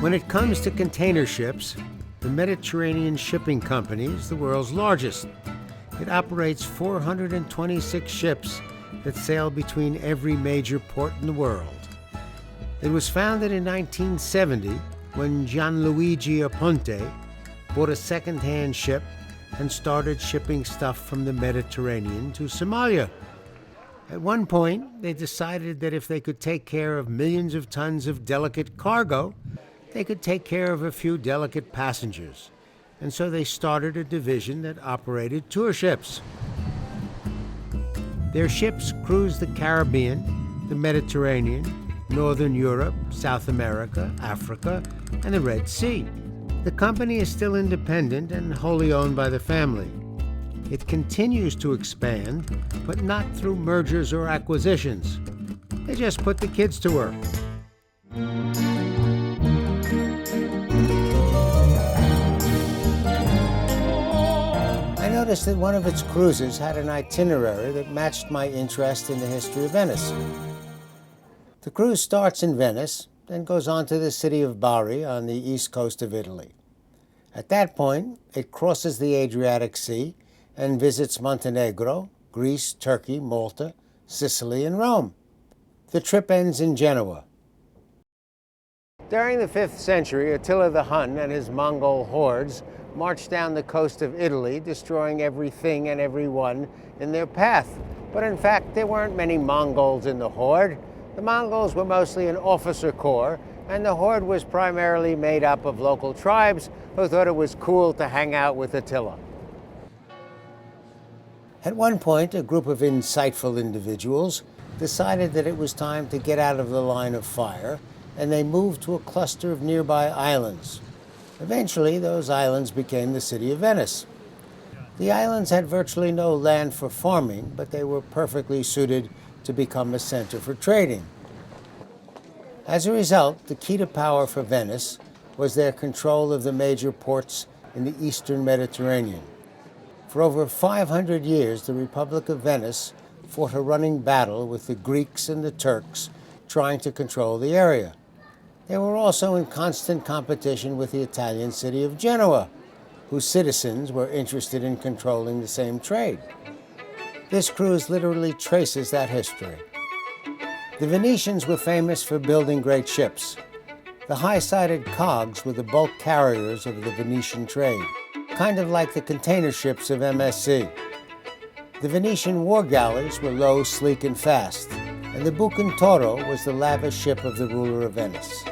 When it comes to container ships, the Mediterranean Shipping Company is the world's largest. It operates 426 ships that sail between every major port in the world. It was founded in 1970 when Gianluigi Aponte bought a second-hand ship and started shipping stuff from the Mediterranean to Somalia. At one point, they decided that if they could take care of millions of tons of delicate cargo, they could take care of a few delicate passengers. And so they started a division that operated tour ships. Their ships cruised the Caribbean, the Mediterranean, Northern Europe, South America, Africa, and the Red Sea. The company is still independent and wholly owned by the family. It continues to expand, but not through mergers or acquisitions. They just put the kids to work. I noticed that one of its cruises had an itinerary that matched my interest in the history of Venice. The cruise starts in Venice, then goes on to the city of Bari on the east coast of Italy. At that point, it crosses the Adriatic Sea and visits Montenegro, Greece, Turkey, Malta, Sicily, and Rome. The trip ends in Genoa. During the 5th century, Attila the Hun and his Mongol hordes marched down the coast of Italy, destroying everything and everyone in their path. But in fact, there weren't many Mongols in the horde. The Mongols were mostly an officer corps, and the horde was primarily made up of local tribes who thought it was cool to hang out with Attila. At one point, a group of insightful individuals decided that it was time to get out of the line of fire, and they moved to a cluster of nearby islands. Eventually, those islands became the city of Venice. The islands had virtually no land for farming, but they were perfectly suited to become a center for trading. As a result, the key to power for Venice was their control of the major ports in the eastern Mediterranean. For over 500 years, the Republic of Venice fought a running battle with the Greeks and the Turks trying to control the area. They were also in constant competition with the Italian city of Genoa, whose citizens were interested in controlling the same trade. This cruise literally traces that history. The Venetians were famous for building great ships. The high-sided cogs were the bulk carriers of the Venetian trade, kind of like the container ships of MSC. The Venetian war galleys were low, sleek, and fast, and the Bucentoro was the lavish ship of the ruler of Venice.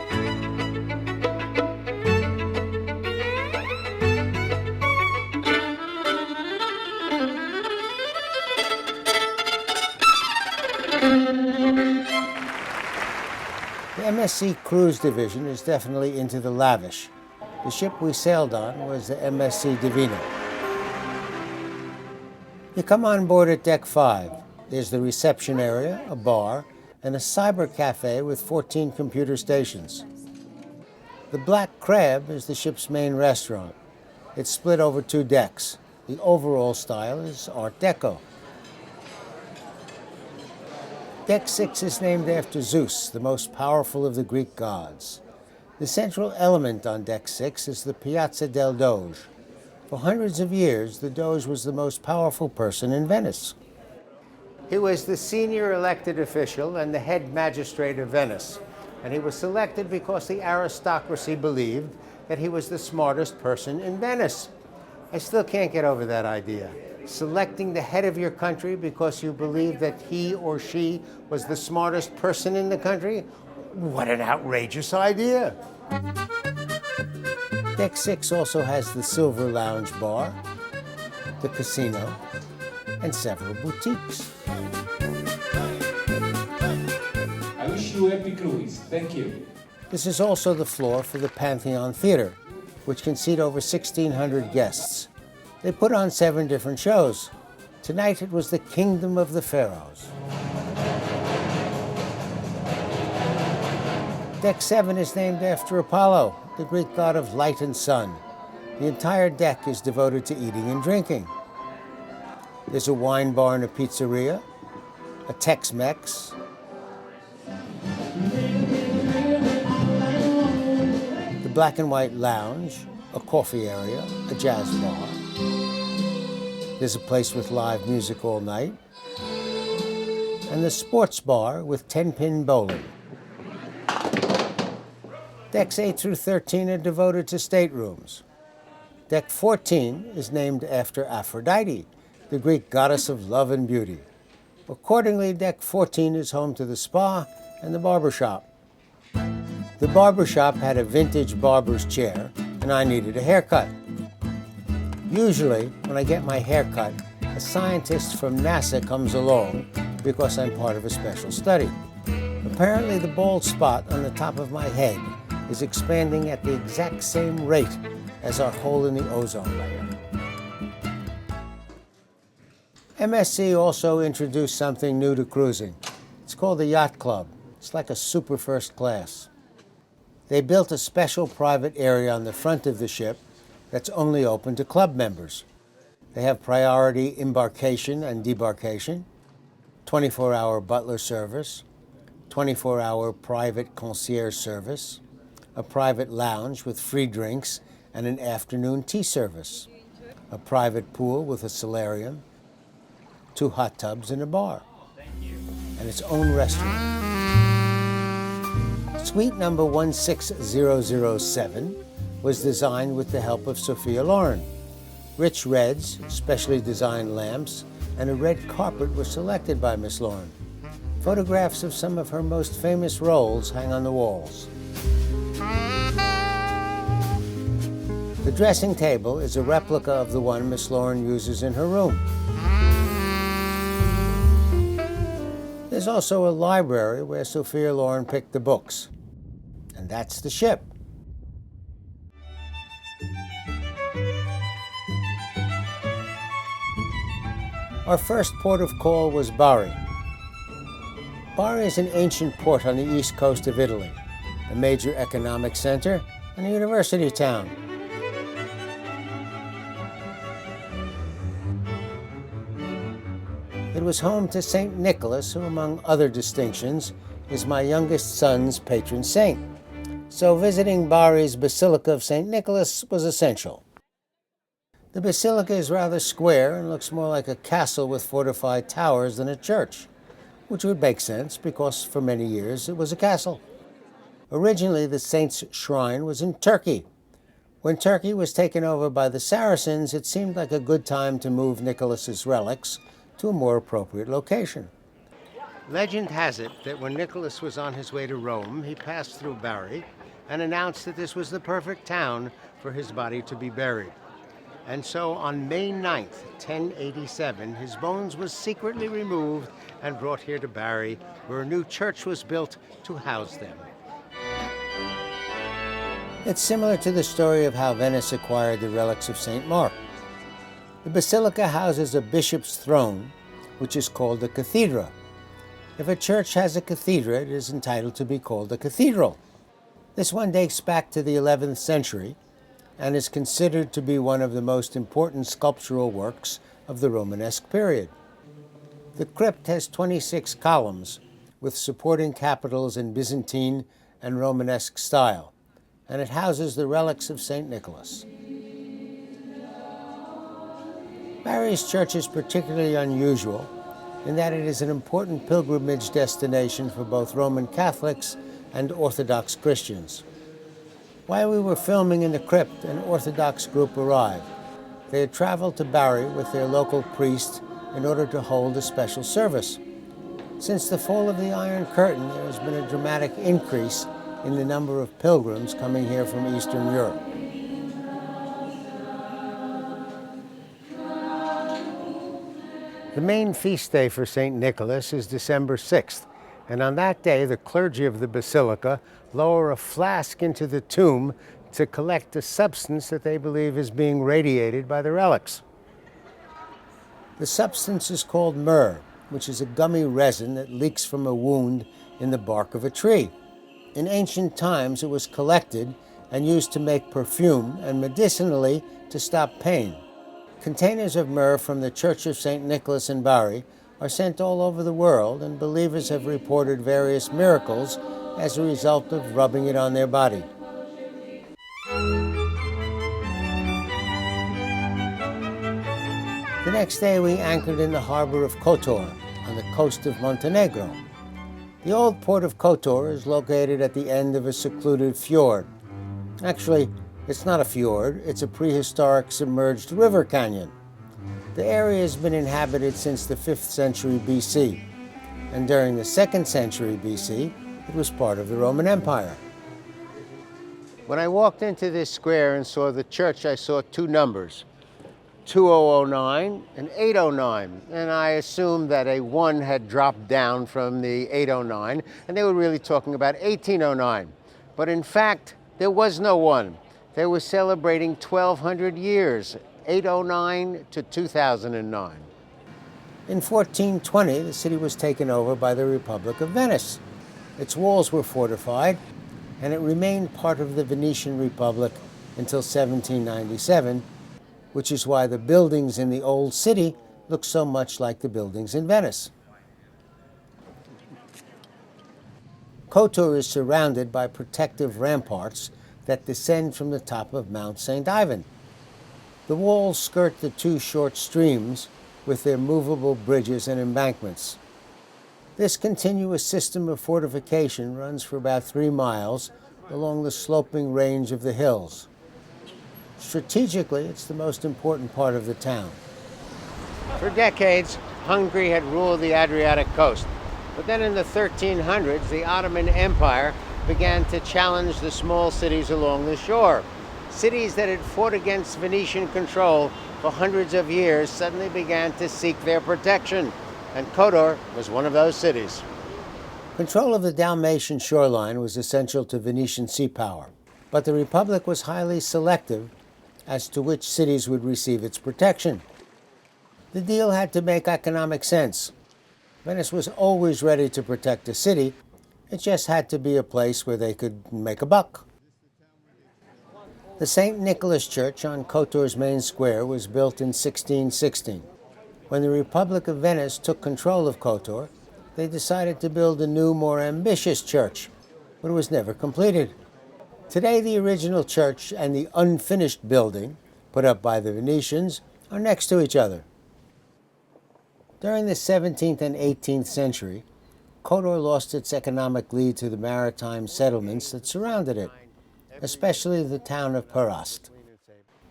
The MSC Cruise Division is definitely into the lavish. The ship we sailed on was the MSC Divina. You come on board at Deck 5. There's the reception area, a bar, and a cyber cafe with 14 computer stations. The Black Crab is the ship's main restaurant. It's split over 2 decks. The overall style is Art Deco. Deck 6 is named after Zeus, the most powerful of the Greek gods. The central element on Deck 6 is the Piazza del Doge. For hundreds of years, the Doge was the most powerful person in Venice. He was the senior elected official and the head magistrate of Venice, and he was selected because the aristocracy believed that he was the smartest person in Venice. I still can't get over that idea. Selecting the head of your country because you believe that he or she was the smartest person in the country? What an outrageous idea! Deck 6 also has the Silver Lounge Bar, the casino, and several boutiques. I wish you a happy cruise. Thank you. This is also the floor for the Pantheon Theater, which can seat over 1,600 guests. They put on 7 different shows. Tonight it was the Kingdom of the Pharaohs. Deck 7 is named after Apollo, the Greek god of light and sun. The entire deck is devoted to eating and drinking. There's a wine bar and a pizzeria, a Tex-Mex, the black and white lounge, a coffee area, a jazz bar. There's a place with live music all night. And the sports bar with 10-pin bowling. Decks 8 through 13 are devoted to staterooms. Deck 14 is named after Aphrodite, the Greek goddess of love and beauty. Accordingly, Deck 14 is home to the spa and the barbershop. The barbershop had a vintage barber's chair, and I needed a haircut. Usually, when I get my haircut, a scientist from NASA comes along because I'm part of a special study. Apparently, the bald spot on the top of my head is expanding at the exact same rate as our hole in the ozone layer. MSC also introduced something new to cruising. It's called the Yacht Club. It's like a super first class. They built a special private area on the front of the ship that's only open to club members. They have priority embarkation and debarkation, 24-hour butler service, 24-hour private concierge service, a private lounge with free drinks and an afternoon tea service, a private pool with a solarium, 2 hot tubs and a bar, and its own restaurant. Suite number 16007 was designed with the help of Sophia Loren. Rich reds, specially designed lamps, and a red carpet were selected by Miss Loren. Photographs of some of her most famous roles hang on the walls. The dressing table is a replica of the one Miss Loren uses in her room. There's also a library where Sophia Loren picked the books. And that's the ship. Our first port of call was Bari. Bari is an ancient port on the east coast of Italy, a major economic center and a university town. It was home to St. Nicholas, who, among other distinctions, is my youngest son's patron saint. So visiting Bari's Basilica of St. Nicholas was essential. The basilica is rather square and looks more like a castle with fortified towers than a church, which would make sense because for many years it was a castle. Originally, the saint's shrine was in Turkey. When Turkey was taken over by the Saracens, it seemed like a good time to move Nicholas's relics to a more appropriate location. Legend has it that when Nicholas was on his way to Rome, he passed through Bari and announced that this was the perfect town for his body to be buried. And so on May 9th, 1087, his bones were secretly removed and brought here to Bari, where a new church was built to house them. It's similar to the story of how Venice acquired the relics of St. Mark. The basilica houses a bishop's throne, which is called a cathedra. If a church has a cathedra, it is entitled to be called a cathedral. This one dates back to the 11th century and is considered to be one of the most important sculptural works of the Romanesque period. The crypt has 26 columns with supporting capitals in Byzantine and Romanesque style, and it houses the relics of St. Nicholas. Bari's church is particularly unusual in that it is an important pilgrimage destination for both Roman Catholics and Orthodox Christians. While we were filming in the crypt, an Orthodox group arrived. They had traveled to Bari with their local priest in order to hold a special service. Since the fall of the Iron Curtain, there has been a dramatic increase in the number of pilgrims coming here from Eastern Europe. The main feast day for St. Nicholas is December 6th, and on that day the clergy of the basilica lower a flask into the tomb to collect a substance that they believe is being radiated by the relics. The substance is called myrrh, which is a gummy resin that leaks from a wound in the bark of a tree. In ancient times, it was collected and used to make perfume and medicinally to stop pain. Containers of myrrh from the Church of St. Nicholas in Bari are sent all over the world, and believers have reported various miracles as a result of rubbing it on their body. The next day we anchored in the harbor of Kotor on the coast of Montenegro. The old port of Kotor is located at the end of a secluded fjord. Actually, it's not a fjord, it's a prehistoric submerged river canyon. The area has been inhabited since the 5th century BC, and during the 2nd century BC, it was part of the Roman Empire. When I walked into this square and saw the church, I saw two numbers, 2009 and 809, and I assumed that a 1 had dropped down from the 809, and they were really talking about 1809. But in fact, there was no 1. They were celebrating 1,200 years, 809 to 2009. In 1420, the city was taken over by the Republic of Venice. Its walls were fortified, and it remained part of the Venetian Republic until 1797, which is why the buildings in the old city look so much like the buildings in Venice. Kotor is surrounded by protective ramparts that descend from the top of Mount St. Ivan. The walls skirt the two short streams with their movable bridges and embankments. This continuous system of fortification runs for about 3 miles along the sloping range of the hills. Strategically, it's the most important part of the town. For decades, Hungary had ruled the Adriatic coast. But then in the 1300s, the Ottoman Empire began to challenge the small cities along the shore. Cities that had fought against Venetian control for hundreds of years suddenly began to seek their protection, and Kotor was one of those cities. Control of the Dalmatian shoreline was essential to Venetian sea power, but the Republic was highly selective as to which cities would receive its protection. The deal had to make economic sense. Venice was always ready to protect a city. It just had to be a place where they could make a buck. The St. Nicholas Church on Kotor's main square was built in 1616. When the Republic of Venice took control of Kotor, they decided to build a new, more ambitious church, but it was never completed. Today, the original church and the unfinished building, put up by the Venetians, are next to each other. During the 17th and 18th century, Kotor lost its economic lead to the maritime settlements that surrounded it, especially the town of Parast.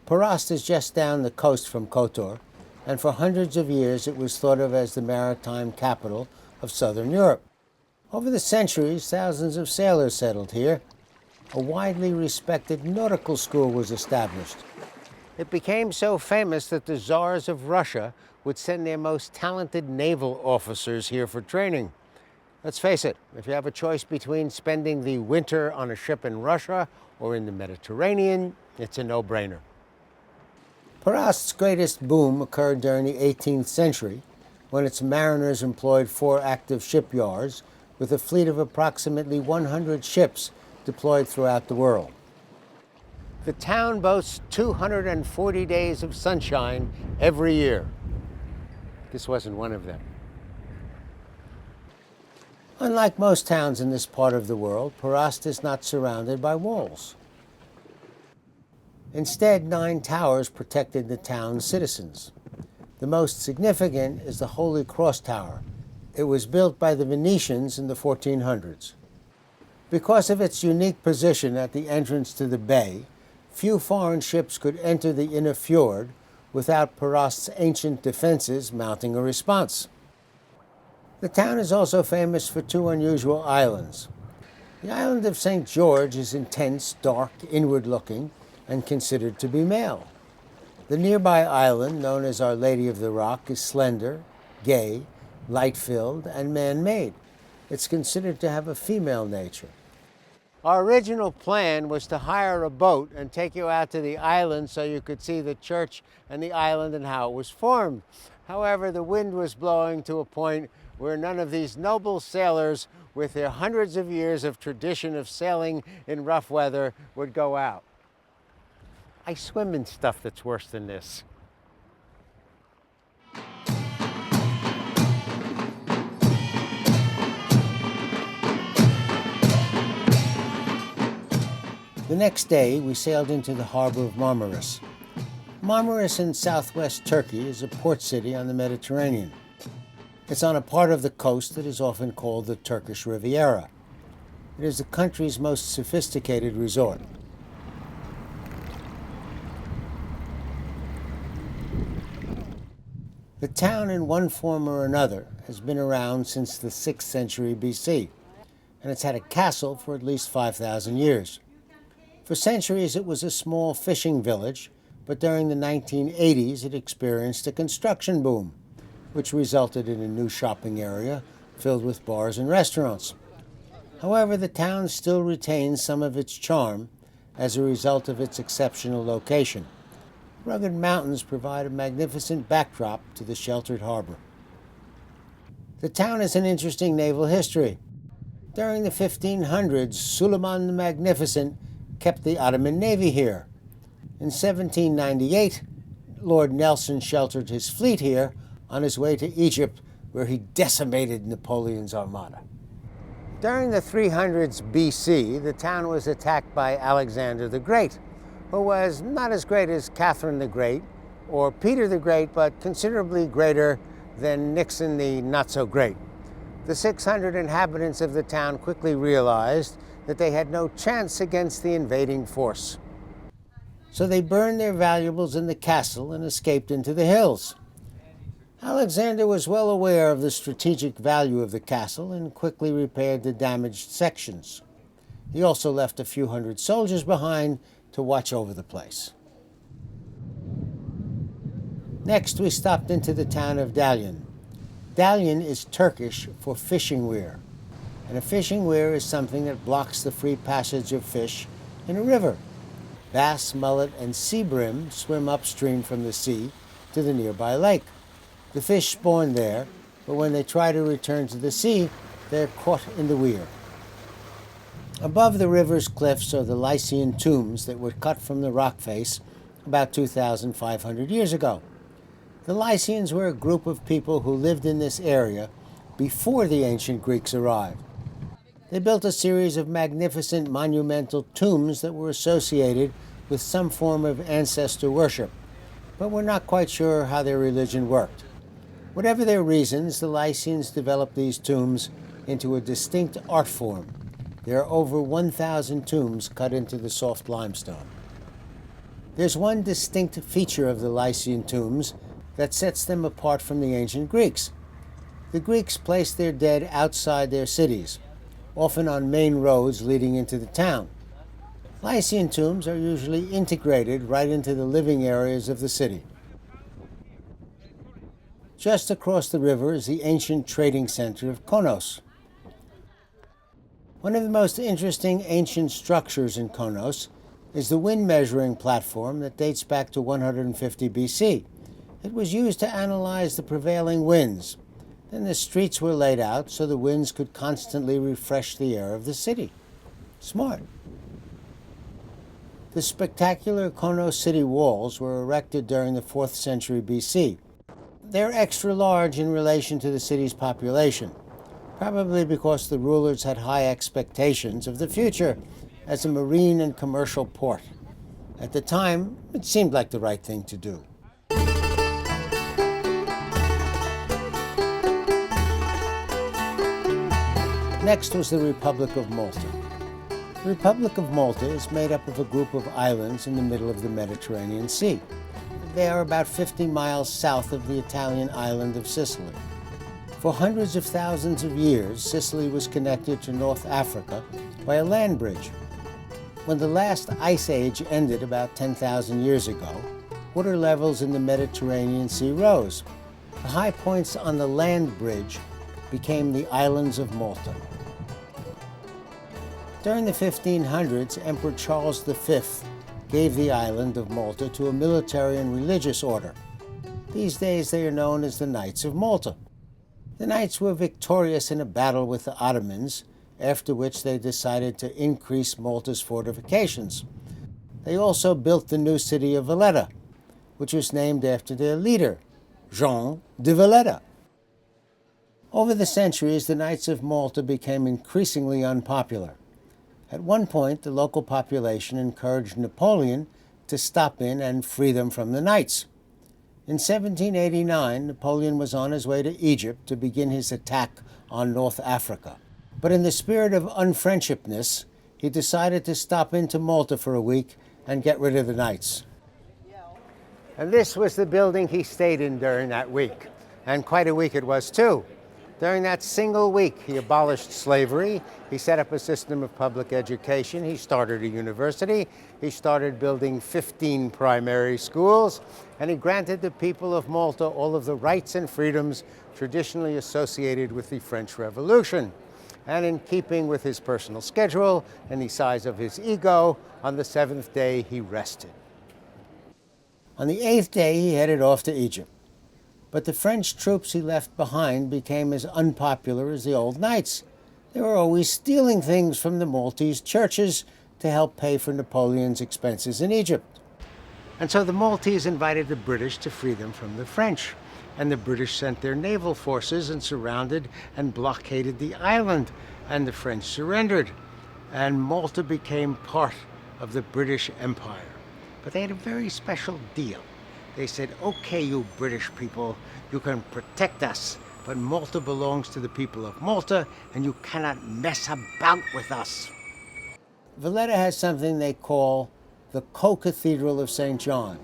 Parast is just down the coast from Kotor, and for hundreds of years it was thought of as the maritime capital of southern Europe. Over the centuries, thousands of sailors settled here. A widely respected nautical school was established. It became so famous that the czars of Russia would send their most talented naval officers here for training. Let's face it, if you have a choice between spending the winter on a ship in Russia or in the Mediterranean, it's a no-brainer. Parast's greatest boom occurred during the 18th century, when its mariners employed 4 active shipyards with a fleet of approximately 100 ships deployed throughout the world. The town boasts 240 days of sunshine every year. This wasn't one of them. Unlike most towns in this part of the world, Parast is not surrounded by walls. Instead, 9 towers protected the town's citizens. The most significant is the Holy Cross Tower. It was built by the Venetians in the 1400s. Because of its unique position at the entrance to the bay, few foreign ships could enter the inner fjord without Parast's ancient defenses mounting a response. The town is also famous for 2 unusual islands. The island of St. George is intense, dark, inward-looking, and considered to be male. The nearby island, known as Our Lady of the Rock, is slender, gay, light-filled, and man-made. It's considered to have a female nature. Our original plan was to hire a boat and take you out to the island so you could see the church and the island and how it was formed. However, the wind was blowing to a point where none of these noble sailors with their hundreds of years of tradition of sailing in rough weather would go out. I swim in stuff that's worse than this. The next day, we sailed into the harbor of Marmaris. Marmaris in southwest Turkey is a port city on the Mediterranean. It's on a part of the coast that is often called the Turkish Riviera. It is the country's most sophisticated resort. The town, in one form or another, has been around since the 6th century BC, and it's had a castle for at least 5,000 years. For centuries, it was a small fishing village, but during the 1980s, it experienced a construction boom, which resulted in a new shopping area filled with bars and restaurants. However, the town still retains some of its charm as a result of its exceptional location. Rugged mountains provide a magnificent backdrop to the sheltered harbor. The town has an interesting naval history. During the 1500s, Suleiman the Magnificent kept the Ottoman Navy here. In 1798, Lord Nelson sheltered his fleet here on his way to Egypt, where he decimated Napoleon's armada. During the 300s BC, the town was attacked by Alexander the Great, who was not as great as Catherine the Great or Peter the Great, but considerably greater than Nixon the not-so-great. The 600 inhabitants of the town quickly realized that they had no chance against the invading force. So they burned their valuables in the castle and escaped into the hills. Alexander was well aware of the strategic value of the castle and quickly repaired the damaged sections. He also left a few hundred soldiers behind to watch over the place. Next, we stopped into the town of Dalyan. Dalyan is Turkish for fishing weir, and a fishing weir is something that blocks the free passage of fish in a river. Bass, mullet, and sea bream swim upstream from the sea to the nearby lake. The fish spawn there, but when they try to return to the sea, they're caught in the weir. Above the river's cliffs are the Lycian tombs that were cut from the rock face about 2,500 years ago. The Lycians were a group of people who lived in this area before the ancient Greeks arrived. They built a series of magnificent monumental tombs that were associated with some form of ancestor worship, but we're not quite sure how their religion worked. Whatever their reasons, the Lycians developed these tombs into a distinct art form. There are over 1,000 tombs cut into the soft limestone. There's one distinct feature of the Lycian tombs that sets them apart from the ancient Greeks. The Greeks placed their dead outside their cities, often on main roads leading into the town. Lycian tombs are usually integrated right into the living areas of the city. Just across the river is the ancient trading center of Konos. One of the most interesting ancient structures in Konos is the wind measuring platform that dates back to 150 BC. It was used to analyze the prevailing winds. Then the streets were laid out so the winds could constantly refresh the air of the city. Smart. The spectacular Konos city walls were erected during the 4th century BC. They're extra large in relation to the city's population, probably because the rulers had high expectations of the future as a marine and commercial port. At the time, it seemed like the right thing to do. Next was the Republic of Malta. The Republic of Malta is made up of a group of islands in the middle of the Mediterranean Sea. They are about 50 miles south of the Italian island of Sicily. For hundreds of thousands of years, Sicily was connected to North Africa by a land bridge. When the last ice age ended about 10,000 years ago, water levels in the Mediterranean Sea rose. The high points on the land bridge became the islands of Malta. During the 1500s, Emperor Charles V gave the island of Malta to a military and religious order. These days they are known as the Knights of Malta. The Knights were victorious in a battle with the Ottomans, after which they decided to increase Malta's fortifications. They also built the new city of Valletta, which was named after their leader, Jean de Valletta. Over the centuries, the Knights of Malta became increasingly unpopular. At one point, the local population encouraged Napoleon to stop in and free them from the Knights. In 1789, Napoleon was on his way to Egypt to begin his attack on North Africa. But in the spirit of unfriendshipness, he decided to stop into Malta for a week and get rid of the Knights. And this was the building he stayed in during that week. And quite a week it was, too. During that single week, he abolished slavery, he set up a system of public education, he started a university, he started building 15 primary schools, and he granted the people of Malta all of the rights and freedoms traditionally associated with the French Revolution. And in keeping with his personal schedule and the size of his ego, on the 7th day he rested. On the 8th day he headed off to Egypt. But the French troops he left behind became as unpopular as the old Knights. They were always stealing things from the Maltese churches to help pay for Napoleon's expenses in Egypt. And so the Maltese invited the British to free them from the French. And the British sent their naval forces and surrounded and blockaded the island. And the French surrendered. And Malta became part of the British Empire. But they had a very special deal. They said, okay, you British people, you can protect us, but Malta belongs to the people of Malta, and you cannot mess about with us. Valletta has something they call the Co-Cathedral of St. John.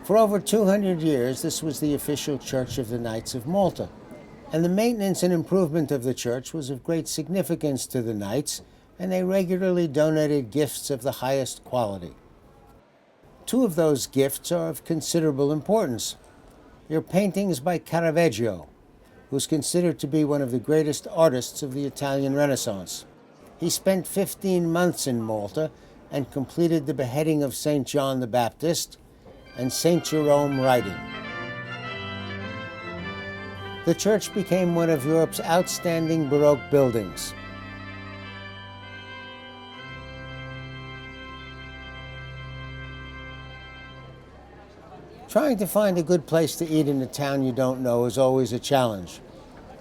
For over 200 years, this was the official church of the Knights of Malta, and the maintenance and improvement of the church was of great significance to the Knights, and they regularly donated gifts of the highest quality. Two of those gifts are of considerable importance. They're paintings by Caravaggio, who's considered to be one of the greatest artists of the Italian Renaissance. He spent 15 months in Malta and completed the beheading of St. John the Baptist and St. Jerome writing. The church became one of Europe's outstanding Baroque buildings. Trying to find a good place to eat in a town you don't know is always a challenge.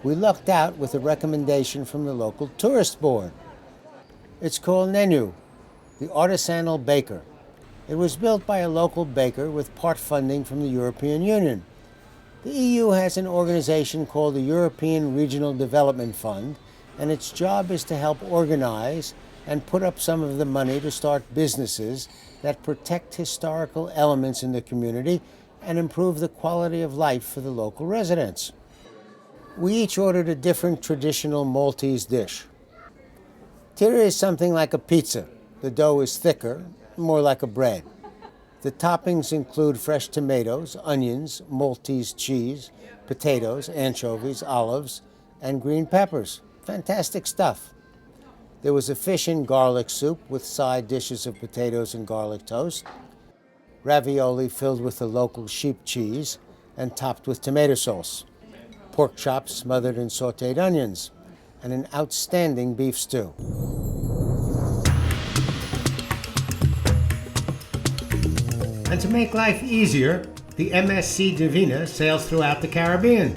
We lucked out with a recommendation from the local tourist board. It's called Nenu, the artisanal baker. It was built by a local baker with part funding from the European Union. The EU has an organization called the European Regional Development Fund, and its job is to help organize and put up some of the money to start businesses that protect historical elements in the community and improve the quality of life for the local residents. We each ordered a different traditional Maltese dish. Tira is something like a pizza. The dough is thicker, more like a bread. The toppings include fresh tomatoes, onions, Maltese cheese, potatoes, anchovies, olives, and green peppers. Fantastic stuff. There was a fish and garlic soup with side dishes of potatoes and garlic toast, ravioli filled with the local sheep cheese and topped with tomato sauce, pork chops smothered in sautéed onions, and an outstanding beef stew. And to make life easier, the MSC Divina sails throughout the Caribbean.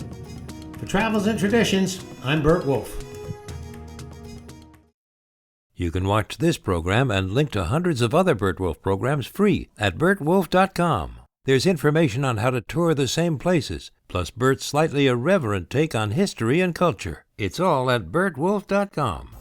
For Travels and Traditions, I'm Burt Wolfe. You can watch this program and link to hundreds of other Burt Wolfe programs free at burtwolfe.com. There's information on how to tour the same places, plus Burt's slightly irreverent take on history and culture. It's all at burtwolfe.com.